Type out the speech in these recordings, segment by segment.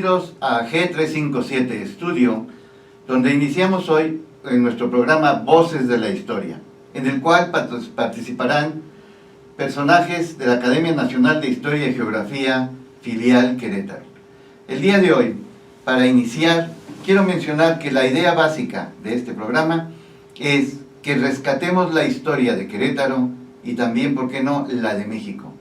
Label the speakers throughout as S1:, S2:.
S1: Bienvenidos a G357 Studio, donde iniciamos hoy en nuestro programa Voces de la Historia, en el cual participarán personajes de la Academia Nacional de Historia y Geografía, filial Querétaro. El día de hoy, para iniciar, quiero mencionar que la idea básica de este programa es que rescatemos la historia de Querétaro y también, ¿por qué no?, la de México,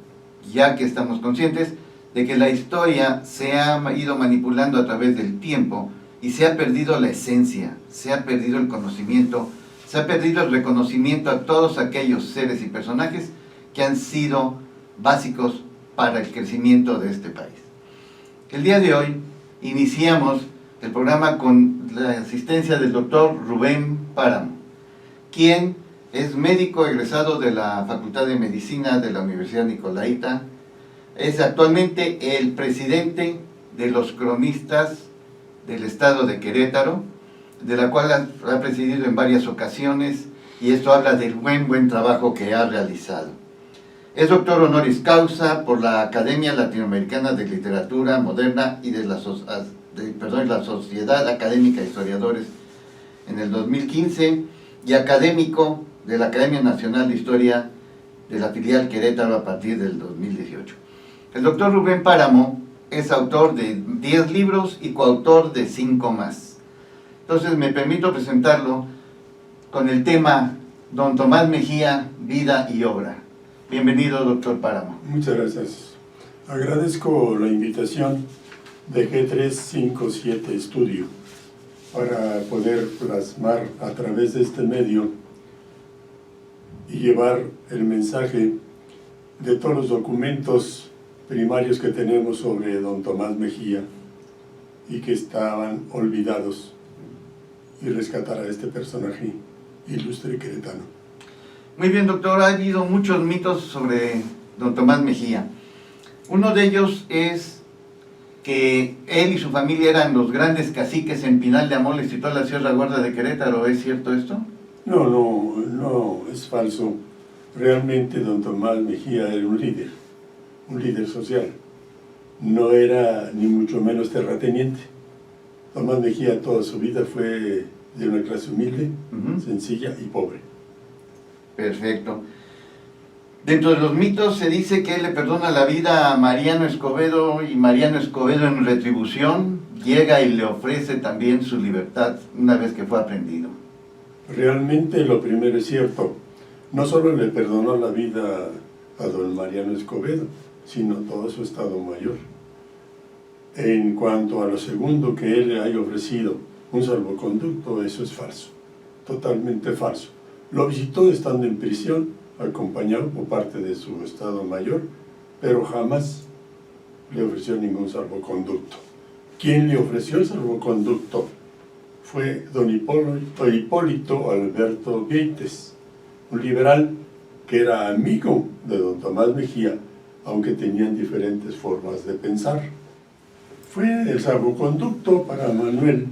S1: ya que estamos conscientes de que la historia se ha ido manipulando a través del tiempo y se ha perdido la esencia, se ha perdido el conocimiento, se ha perdido el reconocimiento a todos aquellos seres y personajes que han sido básicos para el crecimiento de este país. El día de hoy iniciamos el programa con la asistencia del doctor Rubén Páramo, quien es médico egresado de la Facultad de Medicina de la Universidad Nicolaita. Es actualmente el presidente de los cronistas del estado de Querétaro, de la cual ha presidido en varias ocasiones, y esto habla del buen trabajo que ha realizado. Es doctor honoris causa por la Academia Latinoamericana de Literatura Moderna y de la Sociedad Académica de Historiadores en el 2015, y académico de la Academia Nacional de Historia de la filial Querétaro a partir del 2018. El doctor Rubén Páramo es autor de 10 libros y coautor de 5 más. Entonces me permito presentarlo con el tema Don Tomás Mejía, vida y obra. Bienvenido, doctor Páramo.
S2: Muchas gracias. Agradezco la invitación de G357 Studio para poder plasmar a través de este medio y llevar el mensaje de todos los documentos primarios que tenemos sobre don Tomás Mejía y que estaban olvidados, y rescatar a este personaje ilustre queretano.
S1: Muy bien, doctor, ha habido muchos mitos sobre don Tomás Mejía. Uno de ellos es que él y su familia eran los grandes caciques en Pinal de Amoles y toda la Sierra Gorda de Querétaro. ¿Es cierto esto?
S2: No, es falso. Realmente don Tomás Mejía era un líder social. No era ni mucho menos terrateniente. Tomás Mejía toda su vida fue de una clase humilde, sencilla y pobre.
S1: Perfecto. Dentro de los mitos se dice que él le perdona la vida a Mariano Escobedo, y Mariano Escobedo en retribución llega y le ofrece también su libertad una vez que fue aprendido.
S2: Realmente lo primero es cierto. No solo le perdonó la vida a don Mariano Escobedo, sino todo su estado mayor. En cuanto a lo segundo, que él le haya ofrecido un salvoconducto, eso es falso, totalmente falso. Lo visitó estando en prisión, acompañado por parte de su estado mayor, pero jamás le ofreció ningún salvoconducto. ¿Quién le ofreció el salvoconducto? Fue don Hipólito Alberto Vieites, un liberal que era amigo de don Tomás Mejía, aunque tenían diferentes formas de pensar. Fue el salvoconducto para Manuel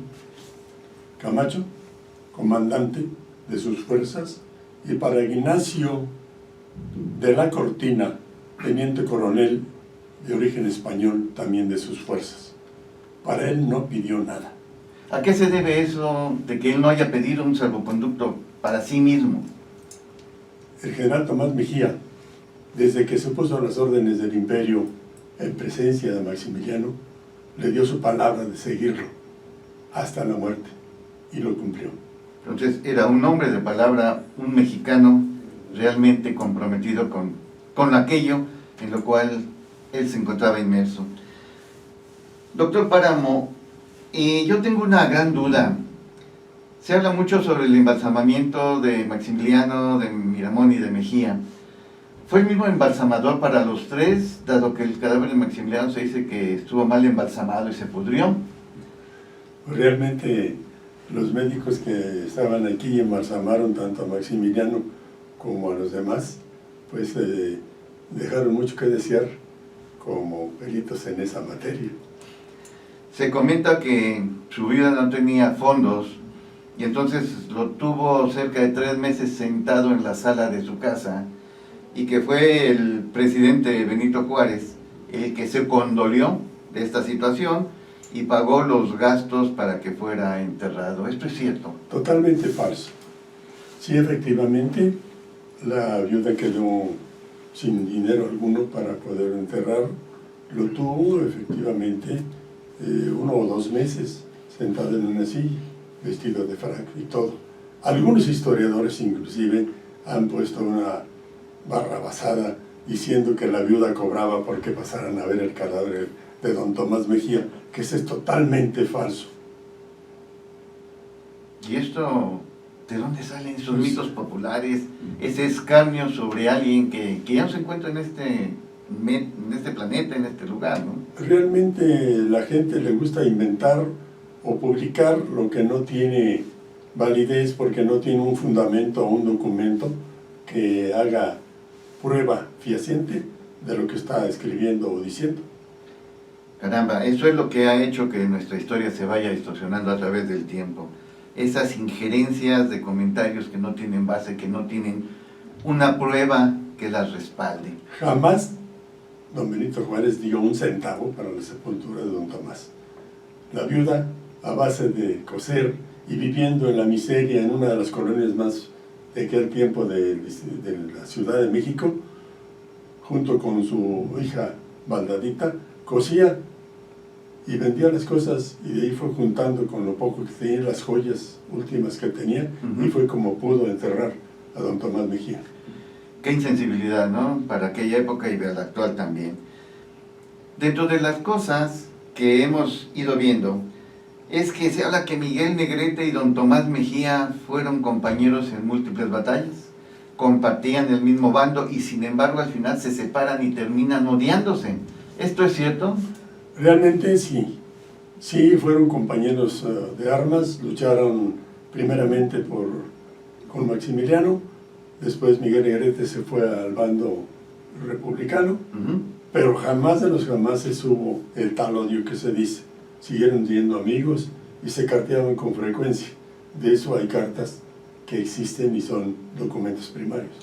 S2: Camacho, comandante de sus fuerzas, y para Ignacio de la Cortina, teniente coronel de origen español, también de sus fuerzas. Para él no pidió nada.
S1: ¿A qué se debe eso de que él no haya pedido un salvoconducto para sí mismo?
S2: El general Tomás Mejía, desde que se puso a las órdenes del imperio en presencia de Maximiliano, le dio su palabra de seguirlo hasta la muerte, y lo cumplió.
S1: Entonces era un hombre de palabra, un mexicano realmente comprometido con aquello en lo cual él se encontraba inmerso. Doctor Páramo, yo tengo una gran duda. Se habla mucho sobre el embalsamamiento de Maximiliano, de Miramón y de Mejía. ¿Fue el mismo embalsamador para los tres, dado que el cadáver de Maximiliano se dice que estuvo mal embalsamado y se pudrió?
S2: Realmente los médicos que estaban aquí embalsamaron tanto a Maximiliano como a los demás, pues dejaron mucho que desear como peritos en esa materia.
S1: Se comenta que su vida no tenía fondos, y entonces lo tuvo cerca de 3 meses sentado en la sala de su casa, y que fue el presidente Benito Juárez el que se condolió de esta situación y pagó los gastos para que fuera enterrado. ¿Esto es cierto?
S2: Totalmente falso. Sí, efectivamente, la viuda quedó sin dinero alguno para poder enterrar. Lo tuvo, efectivamente, 1 o 2 meses sentado en una silla, vestido de frac y todo. Algunos historiadores inclusive han puesto una barrabasada diciendo que la viuda cobraba porque pasaran a ver el cadáver de don Tomás Mejía, que eso es totalmente falso.
S1: ¿Y esto, de dónde salen esos mitos populares, ese escarnio sobre alguien que ya no se encuentra en este planeta, en este lugar, ¿no?
S2: Realmente la gente le gusta inventar o publicar lo que no tiene validez porque no tiene un fundamento o un documento que haga prueba fehaciente de lo que está escribiendo o diciendo.
S1: Caramba, eso es lo que ha hecho que nuestra historia se vaya distorsionando a través del tiempo. Esas injerencias de comentarios que no tienen base, que no tienen una prueba que las respalde.
S2: Jamás don Benito Juárez dio un centavo para la sepultura de don Tomás. La viuda, a base de coser y viviendo en la miseria en una de las colonias más de aquel tiempo de la Ciudad de México, junto con su hija Baldadita, cosía y vendía las cosas, y de ahí fue juntando con lo poco que tenía, las joyas últimas que tenía, y fue como pudo enterrar a don Tomás Mejía.
S1: Qué insensibilidad, ¿no? Para aquella época y de la actual también. Dentro de las cosas que hemos ido viendo, es que se habla que Miguel Negrete y don Tomás Mejía fueron compañeros en múltiples batallas, compartían el mismo bando y sin embargo al final se separan y terminan odiándose. ¿Esto es cierto?
S2: Realmente sí. Sí, fueron compañeros de armas, lucharon primeramente con Maximiliano, después Miguel Negrete se fue al bando republicano, pero jamás de los jamases hubo el tal odio que se dice. Siguieron siendo amigos y se carteaban con frecuencia. De eso hay cartas que existen y son documentos primarios.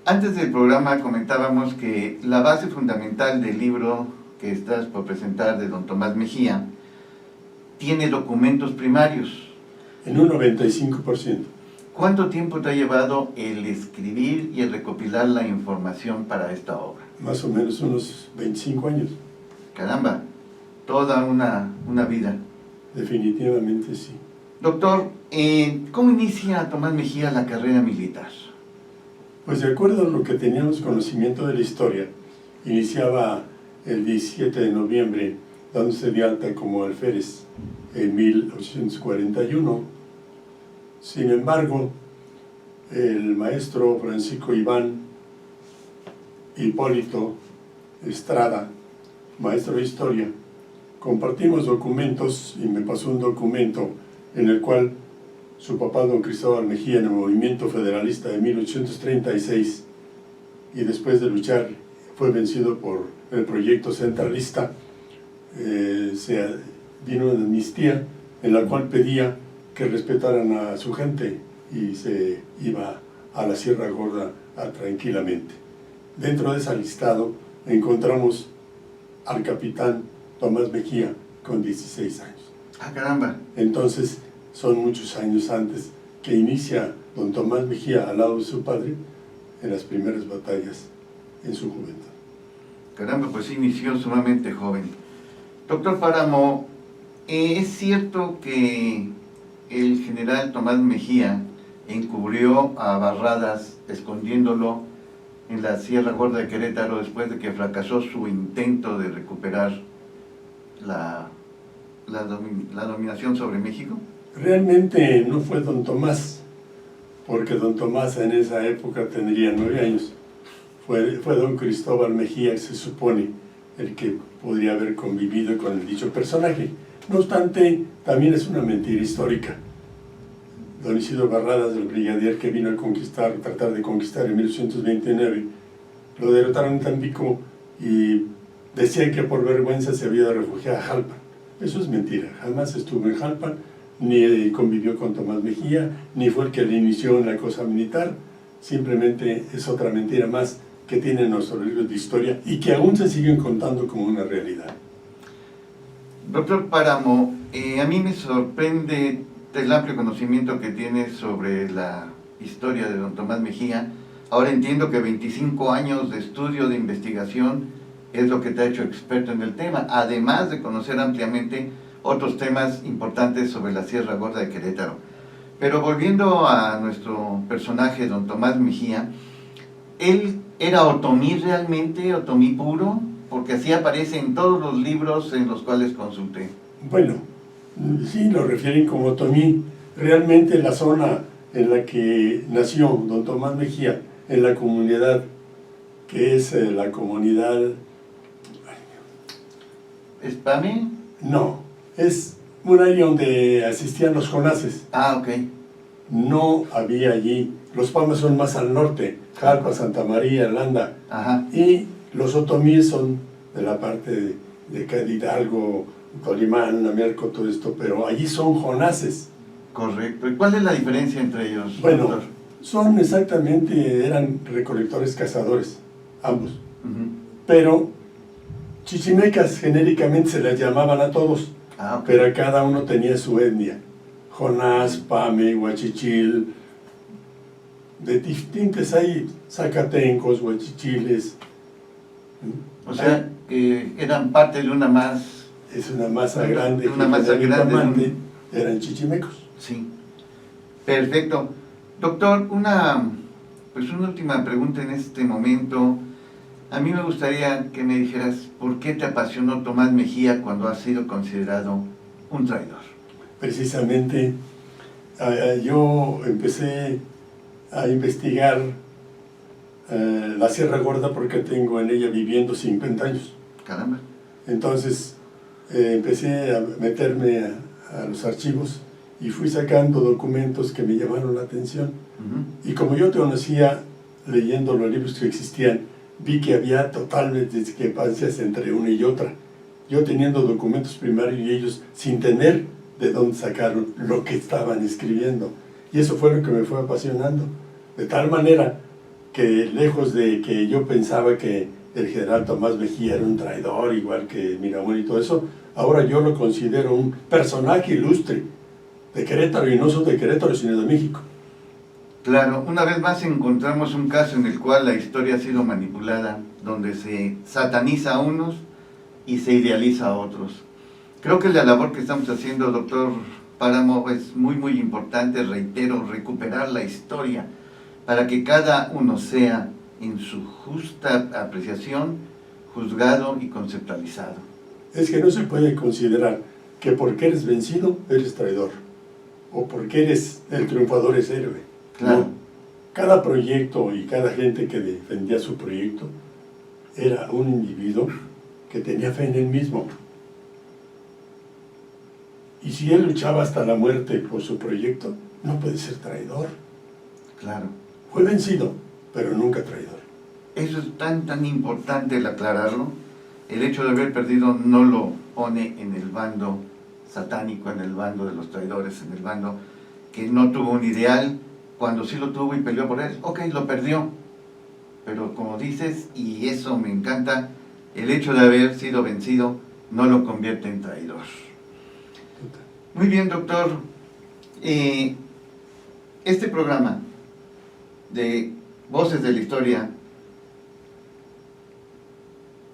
S1: Antes del programa comentábamos que la base fundamental del libro que estás por presentar de don Tomás Mejía tiene documentos primarios.
S2: En un 95%.
S1: ¿Cuánto tiempo te ha llevado el escribir y el recopilar la información para esta obra?
S2: Más o menos unos 25 años.
S1: Caramba, toda una vida.
S2: Definitivamente sí.
S1: Doctor, ¿cómo inicia Tomás Mejía la carrera militar?
S2: Pues de acuerdo a lo que teníamos conocimiento de la historia, iniciaba el 17 de noviembre, dándose de alta como alférez en 1841. Sin embargo, el maestro Francisco Iván Hipólito Estrada, maestro de historia, compartimos documentos y me pasó un documento en el cual su papá, don Cristóbal Mejía, en el movimiento federalista de 1836, y después de luchar fue vencido por el proyecto centralista, vino una amnistía en la cual pedía que respetaran a su gente y se iba a la Sierra Gorda tranquilamente. Dentro de ese listado encontramos al capitán Tomás Mejía con 16 años.
S1: ¡Ah, caramba!
S2: Entonces son muchos años antes que inicia don Tomás Mejía al lado de su padre en las primeras batallas en su juventud.
S1: Caramba, pues inició sumamente joven. Doctor Páramo, ¿es cierto que el general Tomás Mejía encubrió a Barradas escondiéndolo en la Sierra Gorda de Querétaro después de que fracasó su intento de recuperar la dominación sobre México?
S2: Realmente no fue don Tomás, porque don Tomás en esa época tendría 9 años. Fue don Cristóbal Mejía, se supone, el que podría haber convivido con el dicho personaje. No obstante, también es una mentira histórica. Don Isidro Barradas, el brigadier que vino a tratar de conquistar en 1829, lo derrotaron en Tampico y decían que por vergüenza se había refugiado a Jalpan. Eso es mentira, jamás estuvo en Jalpan, ni convivió con Tomás Mejía, ni fue el que le inició en la cosa militar. Simplemente es otra mentira más que tienen nuestros libros de historia y que aún se siguen contando como una realidad.
S1: Doctor Páramo, a mí me sorprende el amplio conocimiento que tiene sobre la historia de don Tomás Mejía. Ahora entiendo que 25 años de estudio, de investigación, es lo que te ha hecho experto en el tema, además de conocer ampliamente otros temas importantes sobre la Sierra Gorda de Querétaro. Pero volviendo a nuestro personaje, don Tomás Mejía, ¿él era otomí realmente, otomí puro? Porque así aparece en todos los libros en los cuales consulté.
S2: Bueno, sí lo refieren como otomí. Realmente la zona en la que nació don Tomás Mejía, en la comunidad, que es la comunidad...
S1: ¿Espame?
S2: No, es un área donde asistían los jonases.
S1: Ah, ok.
S2: No había allí. Los pamas son más al norte, Jalpa, Santa María, Landa.
S1: Ajá.
S2: Y los otomíes son de la parte de Hidalgo, Colimán, Amelco, todo esto, pero allí son jonases.
S1: Correcto. ¿Y cuál es la diferencia entre ellos,
S2: Bueno,
S1: doctor?
S2: son exactamente, eran recolectores cazadores, ambos.
S1: Uh-huh.
S2: Pero chichimecas genéricamente se les llamaban a todos,
S1: Ah, ok.
S2: pero cada uno tenía su etnia. Jonás, Pame, Huachichil, de distintos hay zacatencos, huachichiles.
S1: O sea, que eran parte de una más...
S2: Es una masa grande.
S1: De una masa grande.
S2: Eran chichimecos.
S1: Sí. Perfecto. Doctor, una última pregunta en este momento. A mí me gustaría que me dijeras por qué te apasionó Tomás Mejía cuando ha sido considerado un traidor.
S2: Precisamente, yo empecé a investigar la Sierra Gorda porque tengo en ella viviendo 50 años.
S1: Caramba.
S2: Entonces, empecé a meterme a los archivos y fui sacando documentos que me llamaron la atención.
S1: Uh-huh.
S2: Y como yo te conocía leyendo los libros que existían, vi que había totalmente discrepancias entre una y otra. Yo teniendo documentos primarios y ellos sin tener de dónde sacaron lo que estaban escribiendo. Y eso fue lo que me fue apasionando. De tal manera que lejos de que yo pensaba que el general Tomás Mejía era un traidor, igual que Miramón y todo eso, ahora yo lo considero un personaje ilustre de Querétaro, y no solo de Querétaro, sino de México.
S1: Claro, una vez más encontramos un caso en el cual la historia ha sido manipulada, donde se sataniza a unos y se idealiza a otros. Creo que la labor que estamos haciendo, doctor Páramo, es muy importante, reitero, recuperar la historia para que cada uno sea, en su justa apreciación, juzgado y conceptualizado.
S2: Es que no se puede considerar que porque eres vencido, eres traidor, o porque eres el triunfador, es héroe.
S1: Claro.
S2: No. Cada proyecto y cada gente que defendía su proyecto era un individuo que tenía fe en él mismo. Y si él luchaba hasta la muerte por su proyecto, no puede ser traidor.
S1: Claro.
S2: Fue vencido, pero nunca traidor.
S1: Eso es tan importante el aclararlo. El hecho de haber perdido no lo pone en el bando satánico, en el bando de los traidores, en el bando que no tuvo un ideal, cuando sí lo tuvo y peleó por él. Ok, lo perdió. Pero como dices, y eso me encanta, el hecho de haber sido vencido no lo convierte en traidor. Muy bien, doctor. Este programa de Voces de la Historia,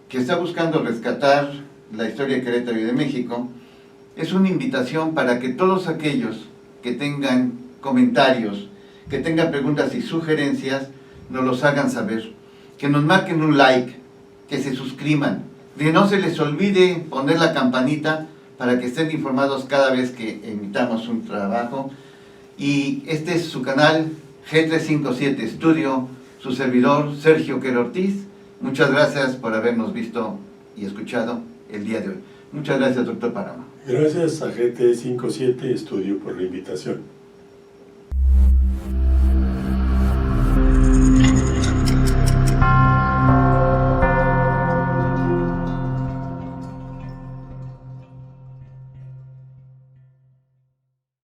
S1: que está buscando rescatar la historia de Querétaro y de México, es una invitación para que todos aquellos que tengan comentarios, que tengan preguntas y sugerencias, nos los hagan saber, que nos marquen un like, que se suscriban, que no se les olvide poner la campanita para que estén informados cada vez que emitamos un trabajo. Y este es su canal G357 Studio, su servidor Sergio Quero Ortiz. Muchas gracias por habernos visto y escuchado el día de hoy. Muchas gracias, doctor Páramo.
S2: Gracias a GT57 Studio por la invitación.